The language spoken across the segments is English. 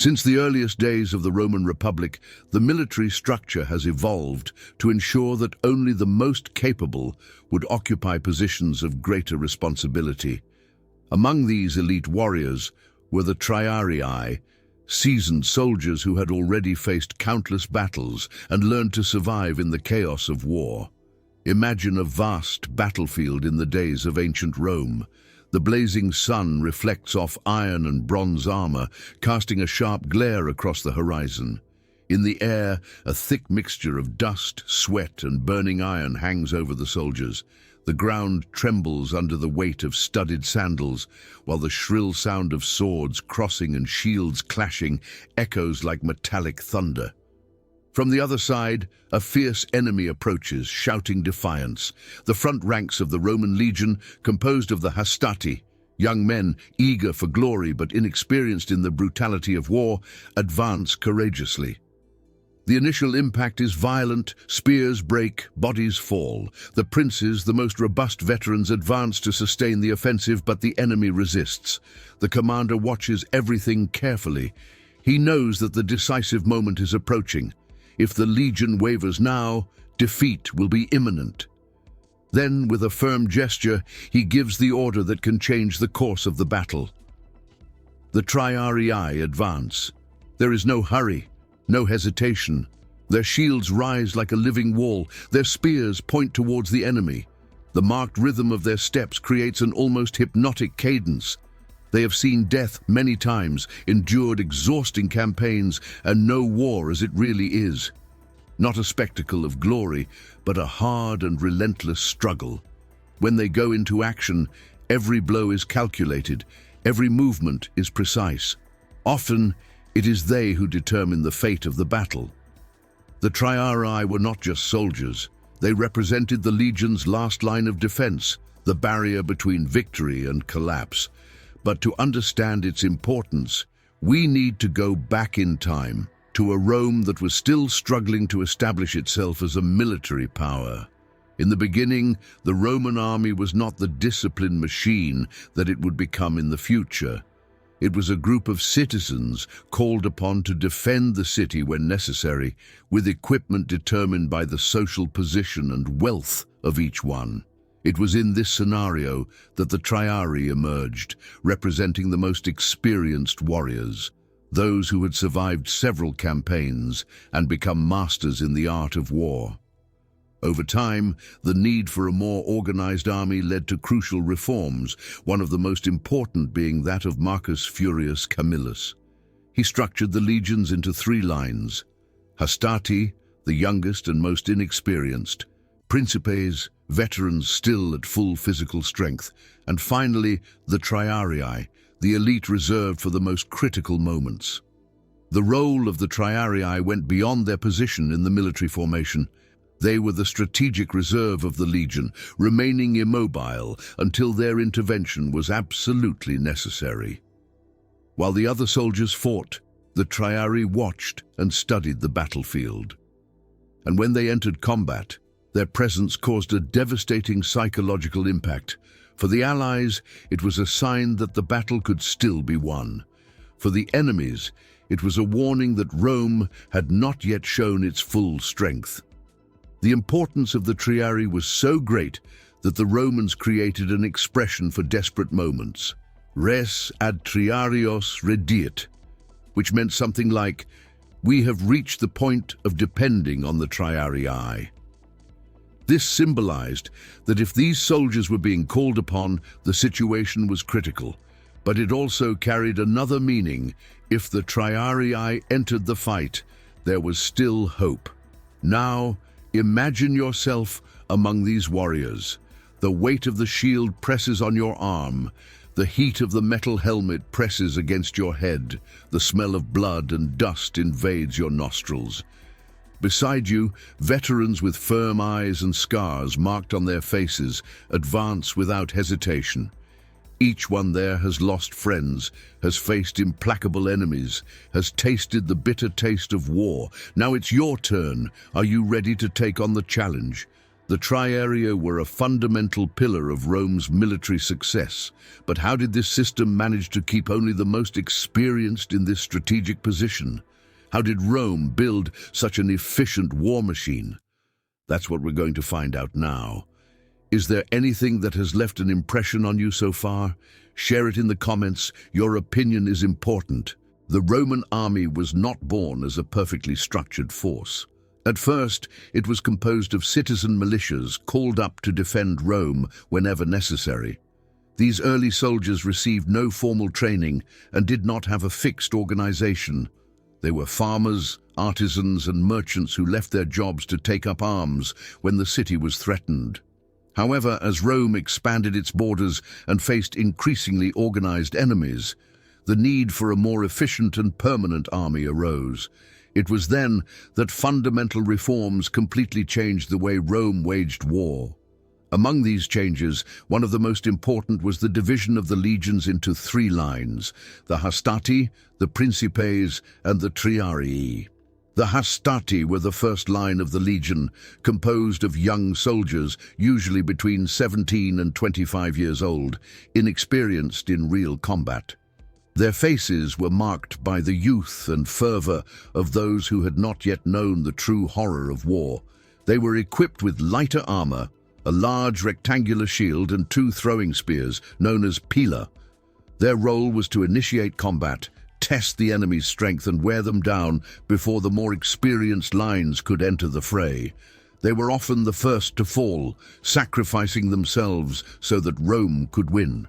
Since the earliest days of the Roman Republic, the military structure has evolved to ensure that only the most capable would occupy positions of greater responsibility. Among these elite warriors were the Triarii, seasoned soldiers who had already faced countless battles and learned to survive in the chaos of war. Imagine a vast battlefield in the days of ancient Rome. The blazing sun reflects off iron and bronze armor, casting a sharp glare across the horizon. In the air, a thick mixture of dust, sweat, and burning iron hangs over the soldiers. The ground trembles under the weight of studded sandals, while the shrill sound of swords crossing and shields clashing echoes like metallic thunder. From the other side, a fierce enemy approaches, shouting defiance. The front ranks of the Roman legion, composed of the hastati, young men eager for glory but inexperienced in the brutality of war, advance courageously. The initial impact is violent, spears break, bodies fall. The princes, the most robust veterans, advance to sustain the offensive, but the enemy resists. The commander watches everything carefully. He knows that the decisive moment is approaching. If the legion wavers now, defeat will be imminent. Then, with a firm gesture, he gives the order that can change the course of the battle. The Triarii advance. There is no hurry, no hesitation. Their shields rise like a living wall. Their spears point towards the enemy. The marked rhythm of their steps creates an almost hypnotic cadence. They have seen death many times, endured exhausting campaigns, and know war as it really is. Not a spectacle of glory, but a hard and relentless struggle. When they go into action, every blow is calculated, every movement is precise. Often, it is they who determine the fate of the battle. The Triarii were not just soldiers. They represented the legion's last line of defense, the barrier between victory and collapse. But to understand its importance, we need to go back in time to a Rome that was still struggling to establish itself as a military power. In the beginning, the Roman army was not the disciplined machine that it would become in the future. It was a group of citizens called upon to defend the city when necessary, with equipment determined by the social position and wealth of each one. It was in this scenario that the Triarii emerged, representing the most experienced warriors, those who had survived several campaigns and become masters in the art of war. Over time, the need for a more organized army led to crucial reforms, one of the most important being that of Marcus Furius Camillus. He structured the legions into 3 lines: hastati, the youngest and most inexperienced; principes, veterans still at full physical strength; and finally, the Triarii, the elite reserved for the most critical moments. The role of the Triarii went beyond their position in the military formation. They were the strategic reserve of the legion, remaining immobile until their intervention was absolutely necessary. While the other soldiers fought, the Triarii watched and studied the battlefield. And when they entered combat, their presence caused a devastating psychological impact. For the Allies, it was a sign that the battle could still be won. For the enemies, it was a warning that Rome had not yet shown its full strength. The importance of the Triarii was so great that the Romans created an expression for desperate moments: res ad triarios rediit, which meant something like, "We have reached the point of depending on the Triarii." This symbolized that if these soldiers were being called upon, the situation was critical. But it also carried another meaning. If the Triarii entered the fight, there was still hope. Now, imagine yourself among these warriors. The weight of the shield presses on your arm. The heat of the metal helmet presses against your head. The smell of blood and dust invades your nostrils. Beside you, veterans with firm eyes and scars marked on their faces advance without hesitation. Each one there has lost friends, has faced implacable enemies, has tasted the bitter taste of war. Now it's your turn. Are you ready to take on the challenge? The Triarii were a fundamental pillar of Rome's military success, but how did this system manage to keep only the most experienced in this strategic position? How did Rome build such an efficient war machine? That's what we're going to find out now. Is there anything that has left an impression on you so far? Share it in the comments. Your opinion is important. The Roman army was not born as a perfectly structured force. At first, it was composed of citizen militias called up to defend Rome whenever necessary. These early soldiers received no formal training and did not have a fixed organization. They were farmers, artisans, and merchants who left their jobs to take up arms when the city was threatened. However, as Rome expanded its borders and faced increasingly organized enemies, the need for a more efficient and permanent army arose. It was then that fundamental reforms completely changed the way Rome waged war. Among these changes, one of the most important was the division of the legions into three lines: the Hastati, the Principes, and the Triarii. The Hastati were the first line of the legion, composed of young soldiers, usually between 17 and 25 years old, inexperienced in real combat. Their faces were marked by the youth and fervor of those who had not yet known the true horror of war. They were equipped with lighter armor, a large rectangular shield, and two throwing spears, known as pila. Their role was to initiate combat, test the enemy's strength, and wear them down before the more experienced lines could enter the fray. They were often the first to fall, sacrificing themselves so that Rome could win.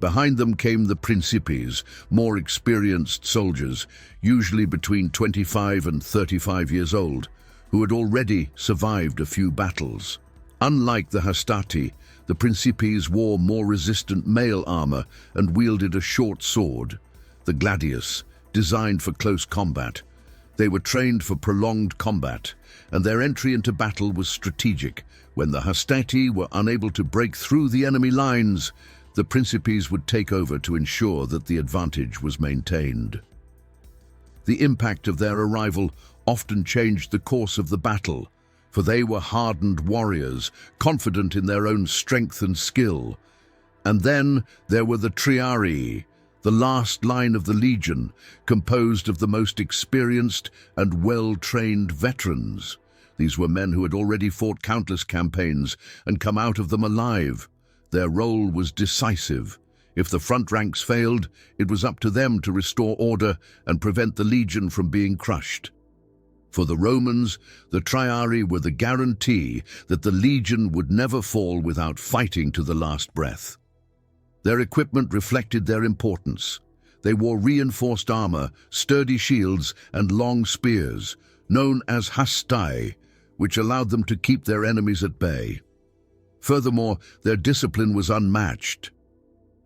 Behind them came the Principes, more experienced soldiers, usually between 25 and 35 years old, who had already survived a few battles. Unlike the Hastati, the Principes wore more resistant mail armor and wielded a short sword, the gladius, designed for close combat. They were trained for prolonged combat, and their entry into battle was strategic. When the Hastati were unable to break through the enemy lines, the Principes would take over to ensure that the advantage was maintained. The impact of their arrival often changed the course of the battle, for they were hardened warriors, confident in their own strength and skill. And then there were the Triarii, the last line of the legion, composed of the most experienced and well-trained veterans. These were men who had already fought countless campaigns and come out of them alive. Their role was decisive. If the front ranks failed, it was up to them to restore order and prevent the legion from being crushed. For the Romans, the Triarii were the guarantee that the legion would never fall without fighting to the last breath. Their equipment reflected their importance. They wore reinforced armor, sturdy shields, and long spears, known as hastai, which allowed them to keep their enemies at bay. Furthermore, their discipline was unmatched.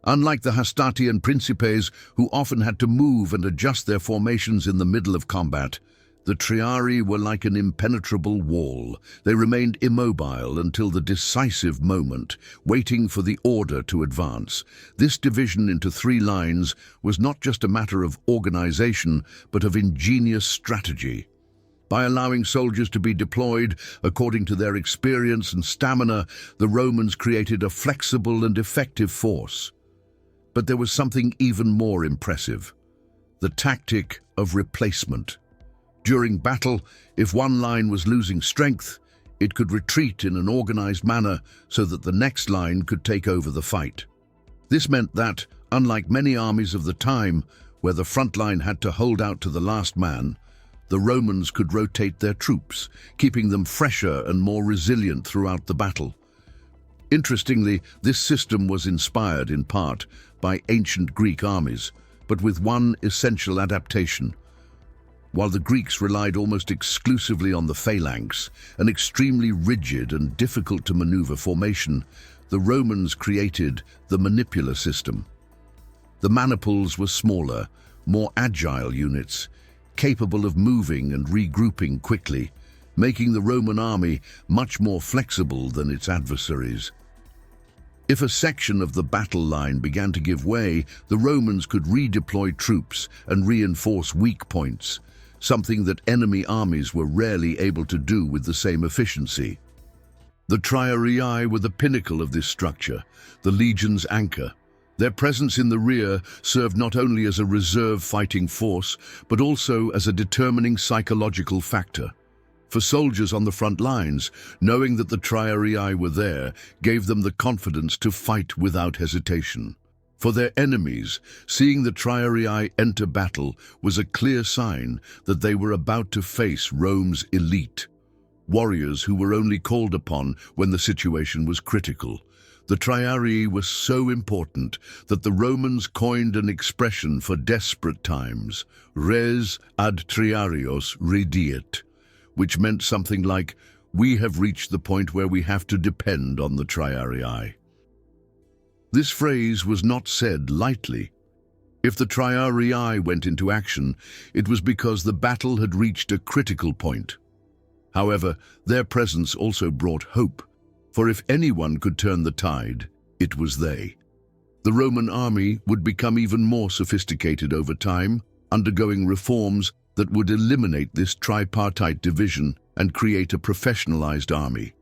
Unlike the Hastati and Principes, who often had to move and adjust their formations in the middle of combat, the Triarii were like an impenetrable wall. They remained immobile until the decisive moment, waiting for the order to advance. This division into three lines was not just a matter of organization, but of ingenious strategy. By allowing soldiers to be deployed according to their experience and stamina, the Romans created a flexible and effective force. But there was something even more impressive: the tactic of replacement. During battle, if one line was losing strength, it could retreat in an organized manner so that the next line could take over the fight. This meant that, unlike many armies of the time, where the front line had to hold out to the last man, the Romans could rotate their troops, keeping them fresher and more resilient throughout the battle. Interestingly, this system was inspired in part by ancient Greek armies, but with one essential adaptation. While the Greeks relied almost exclusively on the phalanx, an extremely rigid and difficult to maneuver formation, the Romans created the manipular system. The maniples were smaller, more agile units, capable of moving and regrouping quickly, making the Roman army much more flexible than its adversaries. If a section of the battle line began to give way, the Romans could redeploy troops and reinforce weak points, something that enemy armies were rarely able to do with the same efficiency. The Triarii were the pinnacle of this structure, the legion's anchor. Their presence in the rear served not only as a reserve fighting force, but also as a determining psychological factor. For soldiers on the front lines, knowing that the Triarii were there gave them the confidence to fight without hesitation. For their enemies, seeing the Triarii enter battle was a clear sign that they were about to face Rome's elite. Warriors who were only called upon when the situation was critical. The Triarii were so important that the Romans coined an expression for desperate times, res ad triarios rediet, which meant something like, "We have reached the point where we have to depend on the Triarii." This phrase was not said lightly. If the Triarii went into action, it was because the battle had reached a critical point. However, their presence also brought hope, for if anyone could turn the tide, it was they. The Roman army would become even more sophisticated over time, undergoing reforms that would eliminate this tripartite division and create a professionalized army.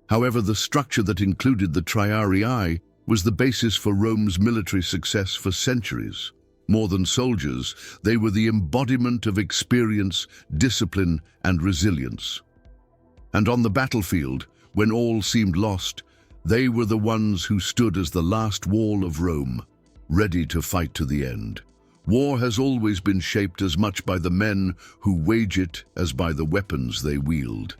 However, the structure that included the Triarii was the basis for Rome's military success for centuries. More than soldiers, they were the embodiment of experience, discipline, and resilience. And on the battlefield, when all seemed lost, they were the ones who stood as the last wall of Rome, ready to fight to the end. War has always been shaped as much by the men who wage it as by the weapons they wield.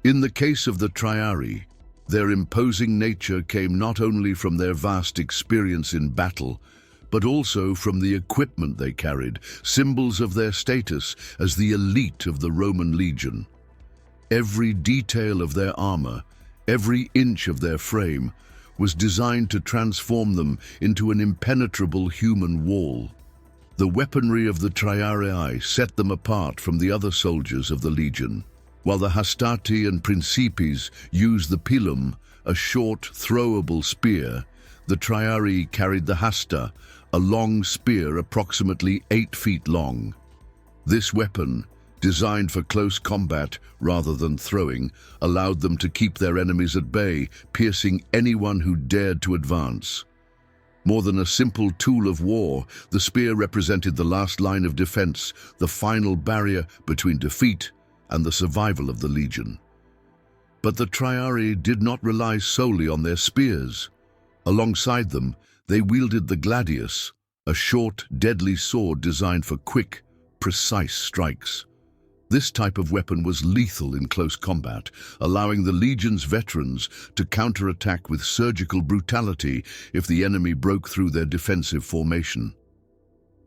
In the case of the Triarii, their imposing nature came not only from their vast experience in battle, but also from the equipment they carried, symbols of their status as the elite of the Roman legion. Every detail of their armor, every inch of their frame, was designed to transform them into an impenetrable human wall. The weaponry of the Triarii set them apart from the other soldiers of the legion. While the Hastati and Principes used the pilum, a short, throwable spear, the Triarii carried the hasta, a long spear approximately 8 feet long. This weapon, designed for close combat rather than throwing, allowed them to keep their enemies at bay, piercing anyone who dared to advance. More than a simple tool of war, the spear represented the last line of defense, the final barrier between defeat and the survival of the legion. But the Triarii did not rely solely on their spears. Alongside them, they wielded the gladius, a short, deadly sword designed for quick, precise strikes. This type of weapon was lethal in close combat, allowing the legion's veterans to counterattack with surgical brutality if the enemy broke through their defensive formation.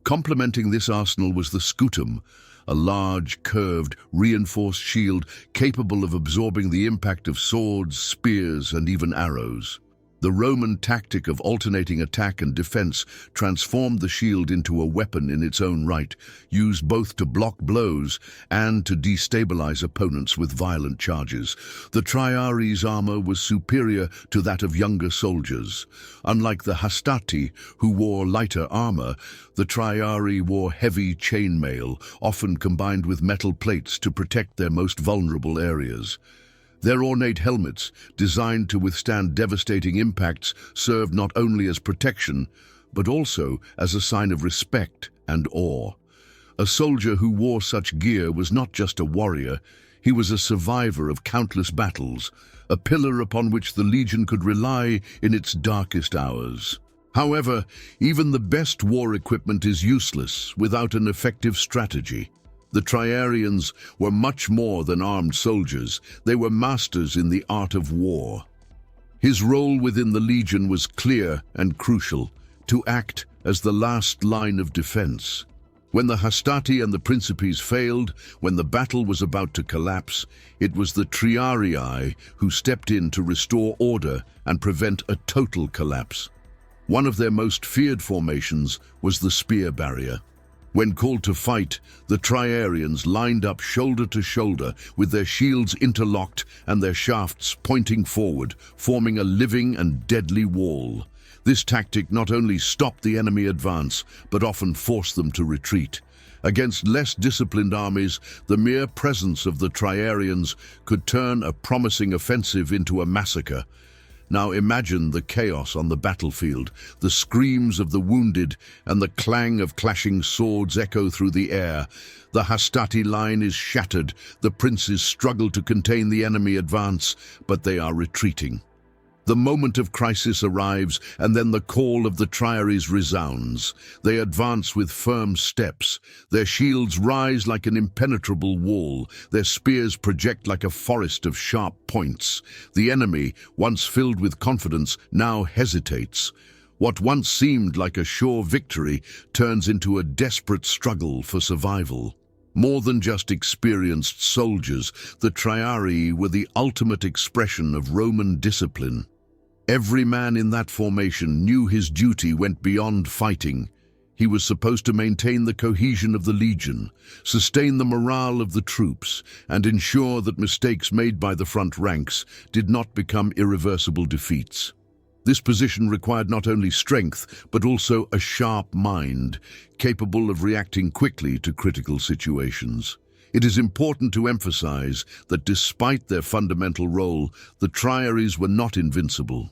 Complementing this arsenal was the scutum, a large, curved, reinforced shield capable of absorbing the impact of swords, spears, and even arrows. The Roman tactic of alternating attack and defense transformed the shield into a weapon in its own right, used both to block blows and to destabilize opponents with violent charges. The Triarii's armor was superior to that of younger soldiers. Unlike the Hastati, who wore lighter armor, the Triarii wore heavy chainmail, often combined with metal plates to protect their most vulnerable areas. Their ornate helmets, designed to withstand devastating impacts, served not only as protection, but also as a sign of respect and awe. A soldier who wore such gear was not just a warrior, he was a survivor of countless battles, a pillar upon which the legion could rely in its darkest hours. However, even the best war equipment is useless without an effective strategy. The Triarians were much more than armed soldiers. They were masters in the art of war. His role within the legion was clear and crucial, to act as the last line of defense. When the Hastati and the Principes failed, when the battle was about to collapse, it was the Triarii who stepped in to restore order and prevent a total collapse. One of their most feared formations was the spear barrier. When called to fight, the Triarians lined up shoulder to shoulder with their shields interlocked and their shafts pointing forward, forming a living and deadly wall. This tactic not only stopped the enemy advance, but often forced them to retreat. Against less disciplined armies, the mere presence of the Triarians could turn a promising offensive into a massacre. Now imagine the chaos on the battlefield. The screams of the wounded and the clang of clashing swords echo through the air. The Hastati line is shattered. The princes struggle to contain the enemy advance, but they are retreating. The moment of crisis arrives, and then the call of the Triaries resounds. They advance with firm steps. Their shields rise like an impenetrable wall. Their spears project like a forest of sharp points. The enemy, once filled with confidence, now hesitates. What once seemed like a sure victory turns into a desperate struggle for survival. More than just experienced soldiers, the Triarii were the ultimate expression of Roman discipline. Every man in that formation knew his duty went beyond fighting. He was supposed to maintain the cohesion of the legion, sustain the morale of the troops, and ensure that mistakes made by the front ranks did not become irreversible defeats. This position required not only strength, but also a sharp mind, capable of reacting quickly to critical situations. It is important to emphasize that despite their fundamental role, the Triaries were not invincible.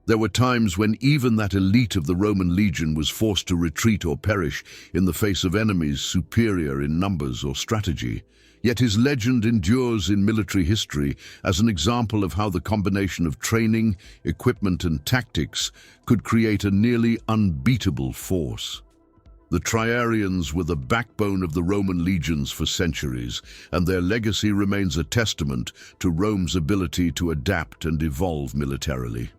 There were times when even that elite of the Roman legion was forced to retreat or perish in the face of enemies superior in numbers or strategy. Yet his legend endures in military history as an example of how the combination of training, equipment, and tactics could create a nearly unbeatable force. The Triarians were the backbone of the Roman legions for centuries, and their legacy remains a testament to Rome's ability to adapt and evolve militarily.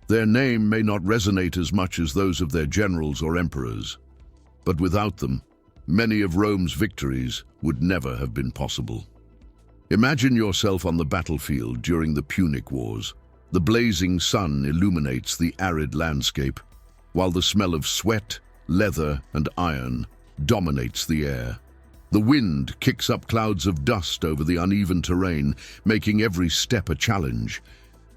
Their name may not resonate as much as those of their generals or emperors, but without them, many of Rome's victories would never have been possible. Imagine yourself on the battlefield during the Punic Wars. The blazing sun illuminates the arid landscape, while the smell of sweat, leather, and iron dominates the air. The wind kicks up clouds of dust over the uneven terrain, making every step a challenge.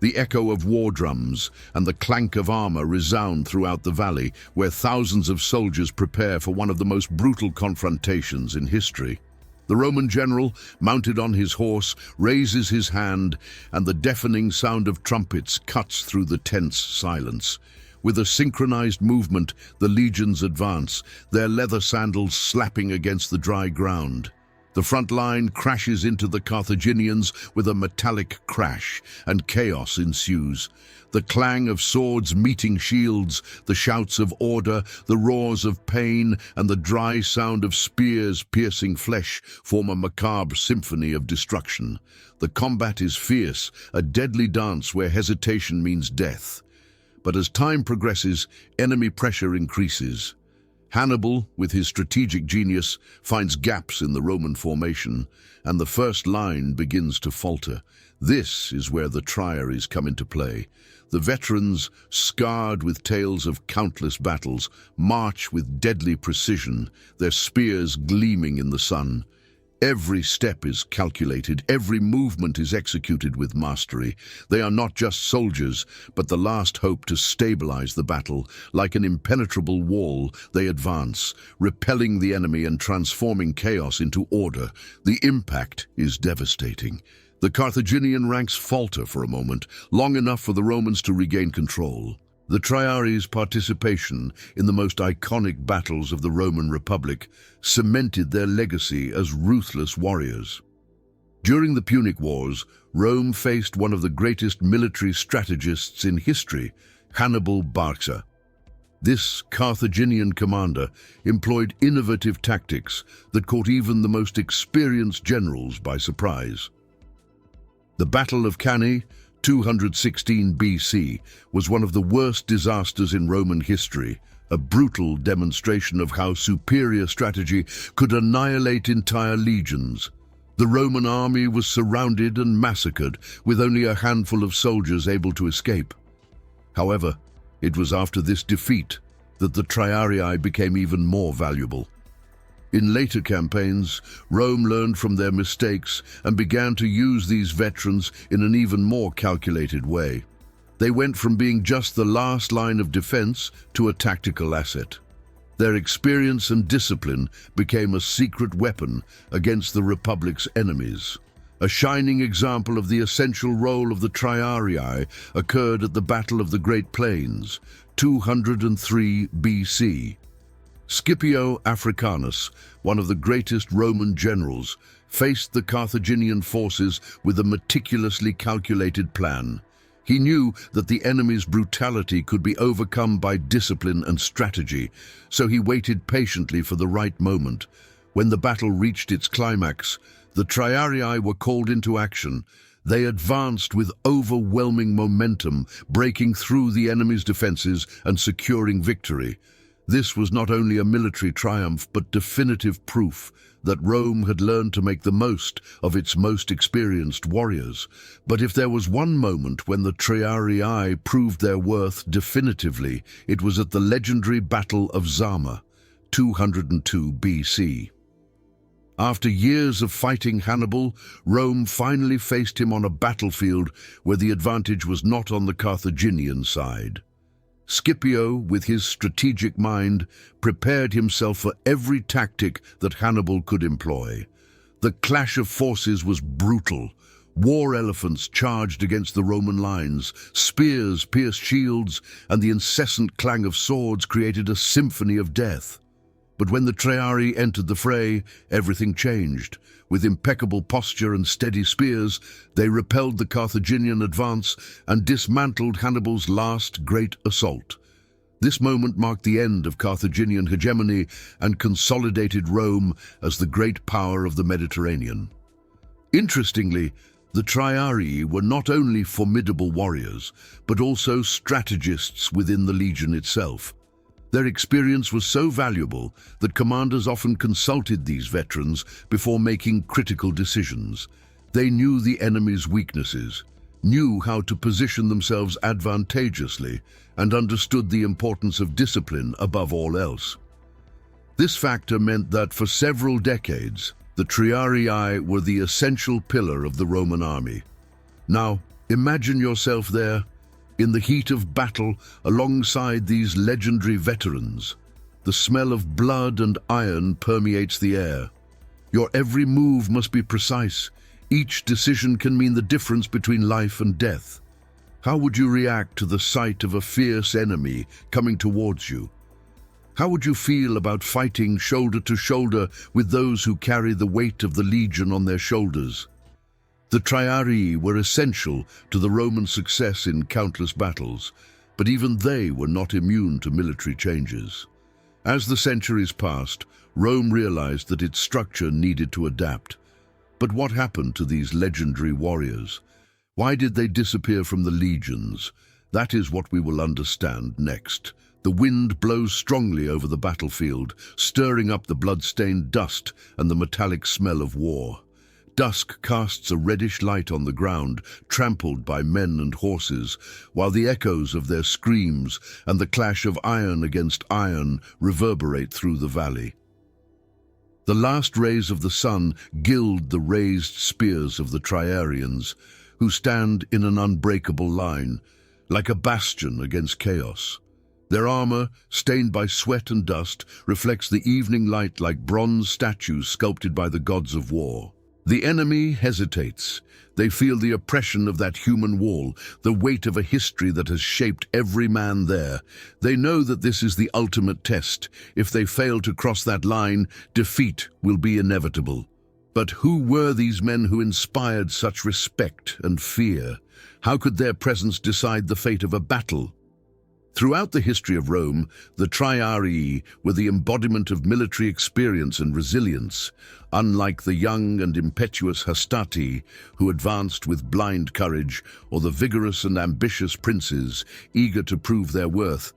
The echo of war drums and the clank of armor resound throughout the valley, where thousands of soldiers prepare for one of the most brutal confrontations in history. The Roman general, mounted on his horse, raises his hand, and the deafening sound of trumpets cuts through the tense silence. With a synchronized movement, the legions advance, their leather sandals slapping against the dry ground. The front line crashes into the Carthaginians with a metallic crash, and chaos ensues. The clang of swords meeting shields, the shouts of order, the roars of pain, and the dry sound of spears piercing flesh form a macabre symphony of destruction. The combat is fierce, a deadly dance where hesitation means death. But as time progresses, enemy pressure increases. Hannibal, with his strategic genius, finds gaps in the Roman formation, and the first line begins to falter. This is where the Triaries come into play. The veterans, scarred with tales of countless battles, march with deadly precision, their spears gleaming in the sun. Every step is calculated, every movement is executed with mastery. They are not just soldiers, but the last hope to stabilize the battle. Like an impenetrable wall, they advance, repelling the enemy and transforming chaos into order. The impact is devastating. The Carthaginian ranks falter for a moment, long enough for the Romans to regain control. The Triaries' participation in the most iconic battles of the Roman Republic cemented their legacy as ruthless warriors. During the Punic Wars, Rome faced one of the greatest military strategists in history, Hannibal Barca. This Carthaginian commander employed innovative tactics that caught even the most experienced generals by surprise. The Battle of Cannae, 216 BC, was one of the worst disasters in Roman history, a brutal demonstration of how superior strategy could annihilate entire legions. The Roman army was surrounded and massacred, with only a handful of soldiers able to escape. However, it was after this defeat that the Triarii became even more valuable. In later campaigns, Rome learned from their mistakes and began to use these veterans in an even more calculated way. They went from being just the last line of defense to a tactical asset. Their experience and discipline became a secret weapon against the Republic's enemies. A shining example of the essential role of the Triarii occurred at the Battle of the Great Plains, 203 BC. Scipio Africanus, one of the greatest Roman generals, faced the Carthaginian forces with a meticulously calculated plan. He knew that the enemy's brutality could be overcome by discipline and strategy, so he waited patiently for the right moment. When the battle reached its climax, the Triarii were called into action. They advanced with overwhelming momentum, breaking through the enemy's defenses and securing victory. This was not only a military triumph, but definitive proof that Rome had learned to make the most of its most experienced warriors. But if there was one moment when the Triarii proved their worth definitively, it was at the legendary Battle of Zama, 202 BC. After years of fighting Hannibal, Rome finally faced him on a battlefield where the advantage was not on the Carthaginian side. Scipio, with his strategic mind, prepared himself for every tactic that Hannibal could employ. The clash of forces was brutal. War elephants charged against the Roman lines, spears pierced shields, and the incessant clang of swords created a symphony of death. But when the Triarii entered the fray, everything changed. With impeccable posture and steady spears, they repelled the Carthaginian advance and dismantled Hannibal's last great assault. This moment marked the end of Carthaginian hegemony and consolidated Rome as the great power of the Mediterranean. Interestingly, the Triarii were not only formidable warriors, but also strategists within the legion itself. Their experience was so valuable that commanders often consulted these veterans before making critical decisions. They knew the enemy's weaknesses, knew how to position themselves advantageously, and understood the importance of discipline above all else. This factor meant that for several decades, the Triarii were the essential pillar of the Roman army. Now, imagine yourself there, in the heat of battle, alongside these legendary veterans. The smell of blood and iron permeates the air. Your every move must be precise. Each decision can mean the difference between life and death. How would you react to the sight of a fierce enemy coming towards you? How would you feel about fighting shoulder to shoulder with those who carry the weight of the legion on their shoulders? The Triarii were essential to the Roman success in countless battles, but even they were not immune to military changes. As the centuries passed, Rome realized that its structure needed to adapt. But what happened to these legendary warriors? Why did they disappear from the legions? That is what we will understand next. The wind blows strongly over the battlefield, stirring up the blood-stained dust and the metallic smell of war. Dusk casts a reddish light on the ground, trampled by men and horses, while the echoes of their screams and the clash of iron against iron reverberate through the valley. The last rays of the sun gild the raised spears of the Triarians, who stand in an unbreakable line, like a bastion against chaos. Their armor, stained by sweat and dust, reflects the evening light like bronze statues sculpted by the gods of war. The enemy hesitates. They feel the oppression of that human wall, the weight of a history that has shaped every man there. They know that this is the ultimate test. If they fail to cross that line, defeat will be inevitable. But who were these men who inspired such respect and fear? How could their presence decide the fate of a battle? Throughout the history of Rome, the Triarii were the embodiment of military experience and resilience. Unlike the young and impetuous Hastati, who advanced with blind courage, or the vigorous and ambitious princes eager to prove their worth,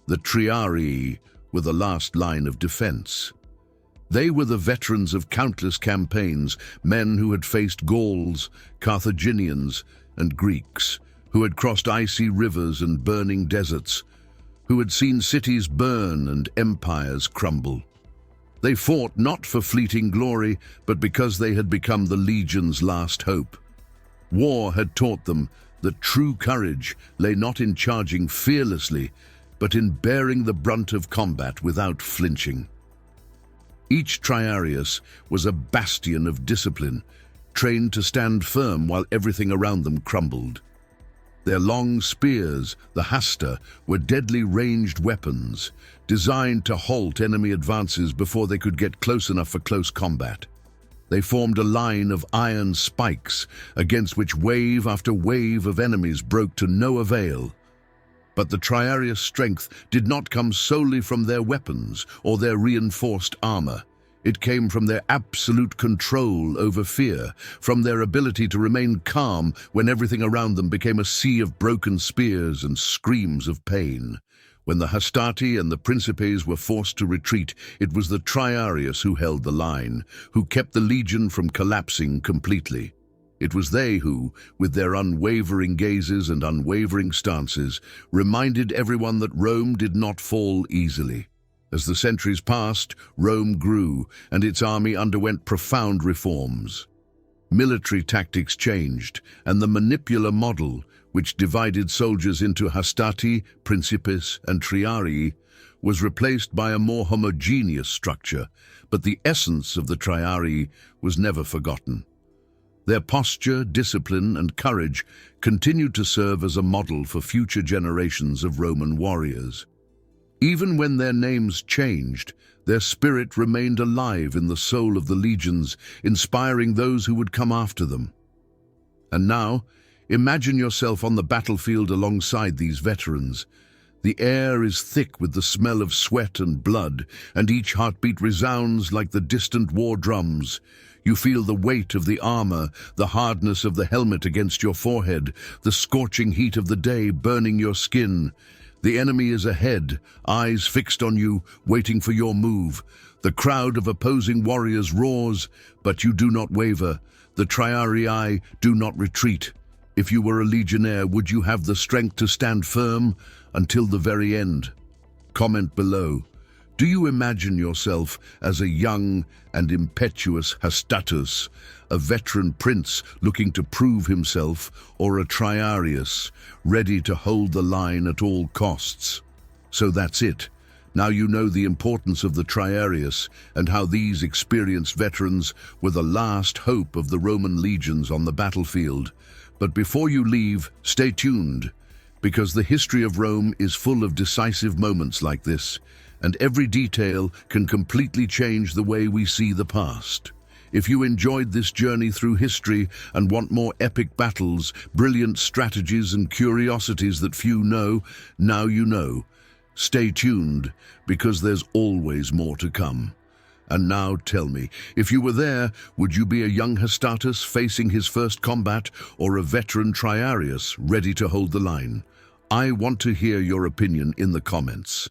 the Triarii were the last line of defense. They were the veterans of countless campaigns, men who had faced Gauls, Carthaginians, and Greeks, who had crossed icy rivers and burning deserts, who had seen cities burn and empires crumble. They fought not for fleeting glory, but because they had become the legion's last hope. War had taught them that true courage lay not in charging fearlessly, but in bearing the brunt of combat without flinching. Each Triarius was a bastion of discipline, trained to stand firm while everything around them crumbled. Their long spears, the hasta, were deadly ranged weapons, designed to halt enemy advances before they could get close enough for close combat. They formed a line of iron spikes against which wave after wave of enemies broke to no avail. But the Triarius' strength did not come solely from their weapons or their reinforced armor. It came from their absolute control over fear, from their ability to remain calm when everything around them became a sea of broken spears and screams of pain. When the Hastati and the Principes were forced to retreat, it was the Triarius who held the line, who kept the legion from collapsing completely. It was they who, with their unwavering gazes and unwavering stances, reminded everyone that Rome did not fall easily. As the centuries passed, Rome grew, and its army underwent profound reforms. Military tactics changed, and the manipular model, which divided soldiers into Hastati, Principes, and Triarii, was replaced by a more homogeneous structure, but the essence of the Triarii was never forgotten. Their posture, discipline, and courage continued to serve as a model for future generations of Roman warriors. Even when their names changed, their spirit remained alive in the soul of the legions, inspiring those who would come after them. And now, imagine yourself on the battlefield alongside these veterans. The air is thick with the smell of sweat and blood, and each heartbeat resounds like the distant war drums. You feel the weight of the armor, the hardness of the helmet against your forehead, the scorching heat of the day burning your skin. The enemy is ahead, eyes fixed on you, waiting for your move. The crowd of opposing warriors roars, but you do not waver. The Triarii do not retreat. If you were a legionnaire, would you have the strength to stand firm until the very end? Comment below. Do you imagine yourself as a young and impetuous Hastatus, a veteran prince looking to prove himself, or a Triarius, ready to hold the line at all costs? So that's it. Now you know the importance of the Triarius and how these experienced veterans were the last hope of the Roman legions on the battlefield. But before you leave, stay tuned, because the history of Rome is full of decisive moments like this, and every detail can completely change the way we see the past. If you enjoyed this journey through history and want more epic battles, brilliant strategies and curiosities that few know, now you know. Stay tuned, because there's always more to come. And now tell me, if you were there, would you be a young Hastatus facing his first combat, or a veteran Triarius ready to hold the line? I want to hear your opinion in the comments.